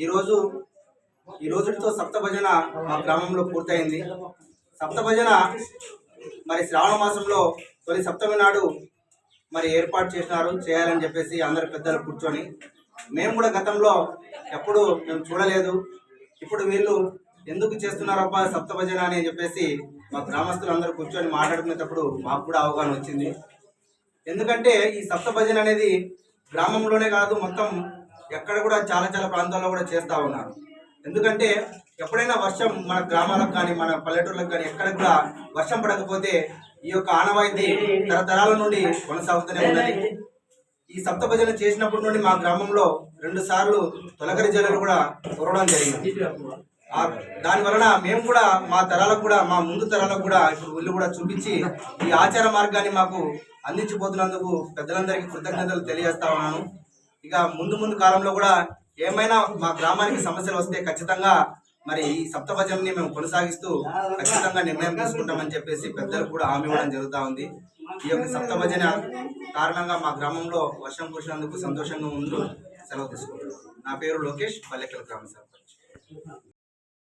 ఈరోజు ఈ రోజుతో సప్త భజన మా గ్రామంలో పూర్తయింది. సప్త భజన మరి శ్రావణ మాసంలో తొలి సప్తమి నాడు మరి ఏర్పాటు చేయాలని చెప్పేసి అందరు పెద్దలు కూర్చొని, మేము కూడా గతంలో ఎప్పుడు మేము చూడలేదు. ఇప్పుడు వీళ్ళు ఎందుకు చేస్తున్నారబ్బా సప్త భజన అని చెప్పేసి మా గ్రామస్తులు అందరూ కూర్చొని మాట్లాడుకునేటప్పుడు మాకు కూడా అవగాహన వచ్చింది. ఎందుకంటే ఈ సప్త భజన అనేది గ్రామంలోనే కాదు, మొత్తం ఎక్కడ కూడా చాలా ప్రాంతాల్లో కూడా చేస్తూ ఉన్నారు. ఎందుకంటే ఎప్పుడైనా వర్షం మన గ్రామాలకు కానీ మన పల్లెటూర్లకు కానీ ఎక్కడ కూడా వర్షం పడకపోతే ఈ యొక్క ఆనవాయితీ తరతరాల నుండి కొనసాగుతూనే ఉన్నది. ఈ సప్త భజన చేసినప్పటి నుండి మా గ్రామంలో 2 సార్లు తొలకరి జల్లులు కూడా కురవడం జరిగింది. దాని వలన మేము కూడా మా తరాలకు కూడా, మా ముందు తరాలకు కూడా ఇప్పుడు వీళ్ళు కూడా చూపించి ఈ ఆచార మార్గాన్ని మాకు అందించిపోతున్నందుకు పెద్దలందరికీ కృతజ్ఞతలు తెలియజేస్తా ఉన్నాను. ఇక ముందు కాలంలో కూడా ఏమైనా మా గ్రామానికి సమస్యలు వస్తే ఖచ్చితంగా మరి ఈ సప్త భజనని మేము కొనసాగిస్తూ ఖచ్చితంగా నిర్ణయం తీసుకుంటామని చెప్పేసి పెద్దలకు కూడా హామీ ఇవ్వడం జరుగుతూ ఉంది. ఈ యొక్క సప్త భజన కారణంగా మా గ్రామంలో వర్షం కురిసినందుకు సంతోషంగా ఉంటూ సెలవు తీసుకుంటున్నాను. నా పేరు లోకేష్, పల్లెకల్ గ్రామ సర్పంచ్.